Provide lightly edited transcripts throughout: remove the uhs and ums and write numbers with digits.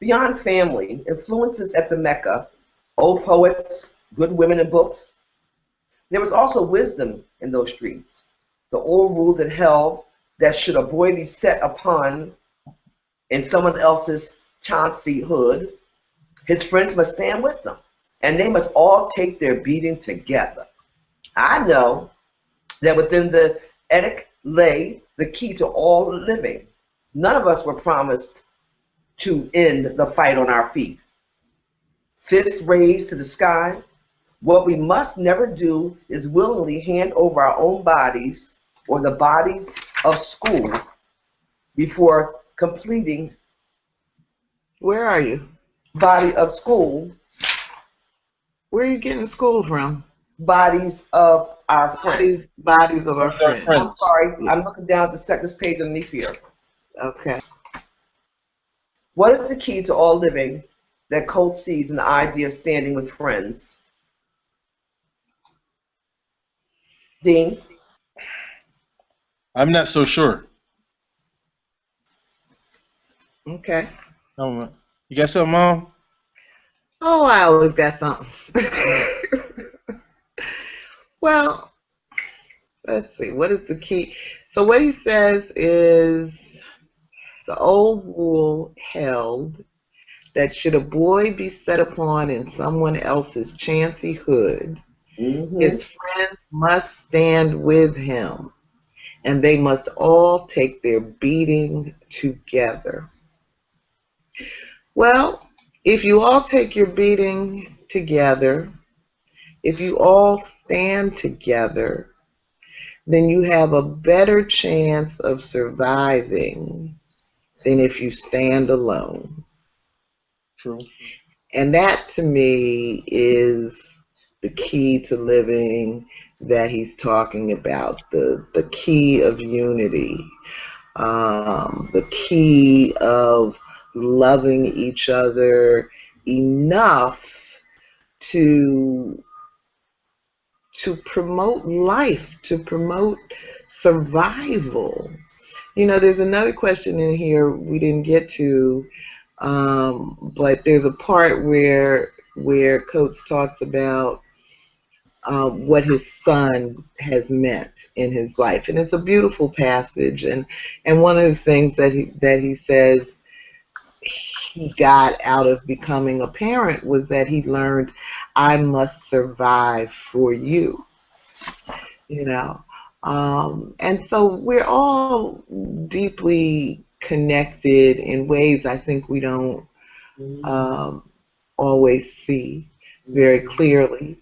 Beyond family, influences at the Mecca, old poets, good women in books, there was also wisdom in those streets. The old rules that held that should a boy be set upon in someone else's Chauncey hood, his friends must stand with them, and they must all take their beating together. I know that within the edict lay the key to all living. None of us were promised to end the fight on our feet. Fists raised to the sky. What we must never do is willingly hand over our own bodies or the bodies of school before completing. Where are you? Body of school. Where are you getting school from? Bodies of our friends. Bodies of our friends. I'm sorry, yeah. I'm looking down at the second page underneath here. Okay. What is the key to all living that Coates sees in the idea of standing with friends? Dean? I'm not so sure. Okay. You got something, Mom? Oh, I always got something. Well, let's see. What is the key? So what he says is the old rule held that should a boy be set upon in someone else's chancy hood, his friends must stand with him, and they must all take their beating together. Well, if you all take your beating together, if you all stand together, then you have a better chance of surviving than if you stand alone. True. And that, to me, is the key to living that he's talking about, the key of unity, the key of loving each other enough to promote life, to promote survival. You know, there's another question in here we didn't get to, but there's a part where Coates talks about what his son has meant in his life, and it's a beautiful passage. And one of the things that he says he got out of becoming a parent was that he learned, I must survive for you, you know. And so we're all deeply connected in ways I think we don't always see very clearly.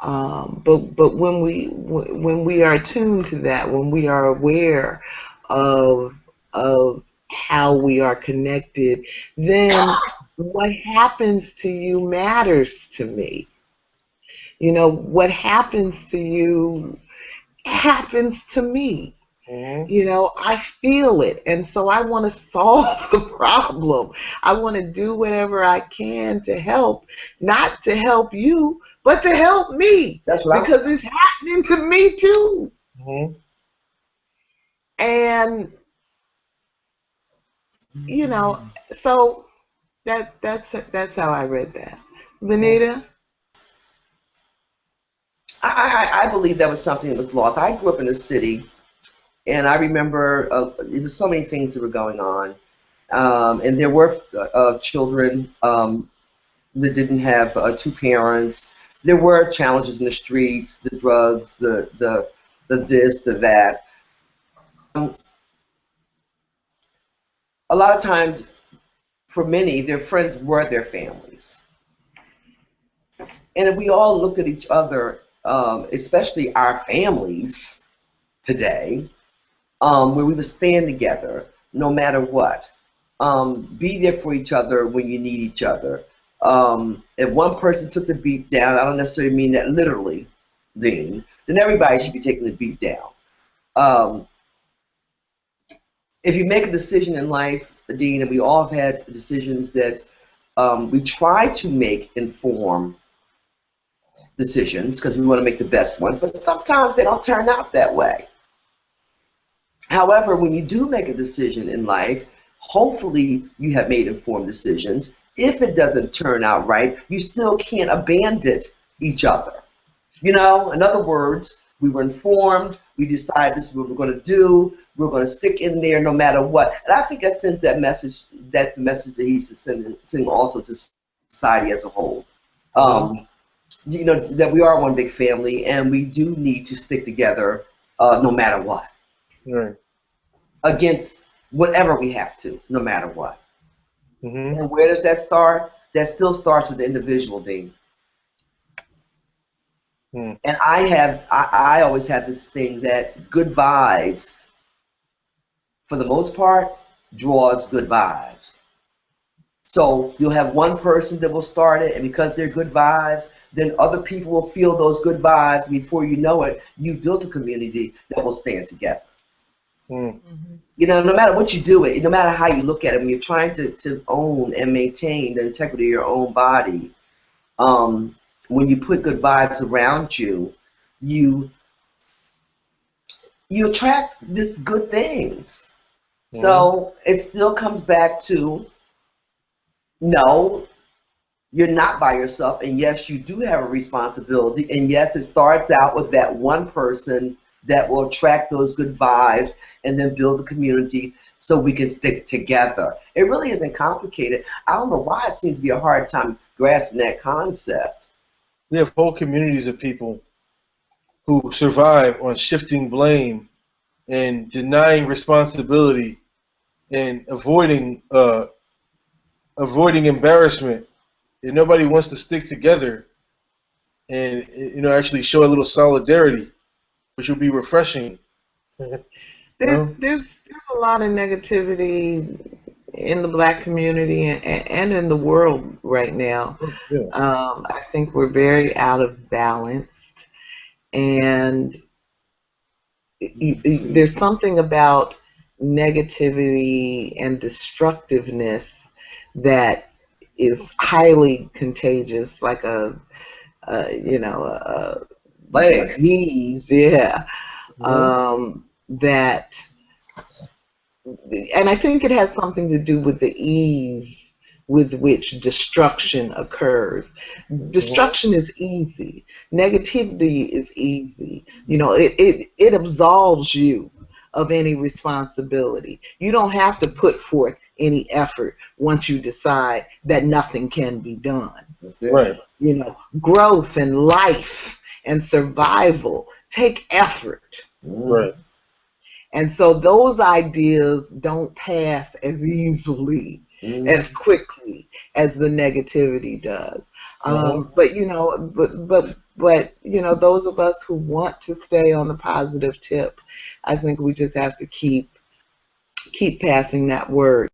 But when we are attuned to that, when we are aware of how we are connected, then what happens to you matters to me. You know, what happens to you happens to me. You know, I feel it, and so I want to solve the problem. I want to do whatever I can to help, not to help you, but to help me. That's right. Because it's happening to me too. And you know, so that's how I read that. Venita? I believe that was something that was lost. I grew up in a city, and I remember it was so many things that were going on, and there were children that didn't have two parents. There were challenges in the streets, the drugs, the this, the that. A lot of times, for many, their friends were their families. And if we all looked at each other, especially our families today, where we would stand together no matter what, be there for each other when you need each other. If one person took the beat down, I don't necessarily mean that literally, then everybody should be taking the beat down. If you make a decision in life, Dean, and we all have had decisions that we try to make informed decisions because we want to make the best ones, but sometimes they don't turn out that way. However, when you do make a decision in life, hopefully you have made informed decisions, if it doesn't turn out right, you still can't abandon each other. You know, in other words, we were informed, we decided this is what we're going to do, we're going to stick in there no matter what. And I think that sends that message, that's the message that he's sending also to society as a whole. You know, that we are one big family and we do need to stick together no matter what. Right. Against whatever we have to, no matter what. And where does that start? That still starts with the individual, Dean. And I always have this thing that good vibes, for the most part, draws good vibes. So you'll have one person that will start it, and because they're good vibes, then other people will feel those good vibes, and before you know it, you built a community that will stand together. You know, no matter what you do, no matter how you look at it, when you're trying to own and maintain the integrity of your own body, when you put good vibes around you, you attract just good things. So it still comes back to, no, you're not by yourself, and yes, you do have a responsibility, and yes, it starts out with that one person that will attract those good vibes and then build a community so we can stick together. It really isn't complicated. I don't know why it seems to be a hard time grasping that concept. We have whole communities of people who survive on shifting blame and denying responsibility and avoiding embarrassment, and nobody wants to stick together and, you know, actually show a little solidarity, which will be refreshing. There's a lot of negativity in the Black community and in the world right now. I think we're very out of balance, and there's something about negativity and destructiveness that is highly contagious, like a disease, that, and I think it has something to do with the ease with which destruction occurs. Destruction is easy. Negativity is easy. You know, it absolves you of any responsibility. You don't have to put forth any effort once you decide that nothing can be done. Right. You know, growth and life and survival take effort. Right. And so those ideas don't pass as easily, as quickly as the negativity does. But you know, but you know, those of us who want to stay on the positive tip, I think we just have to keep passing that word.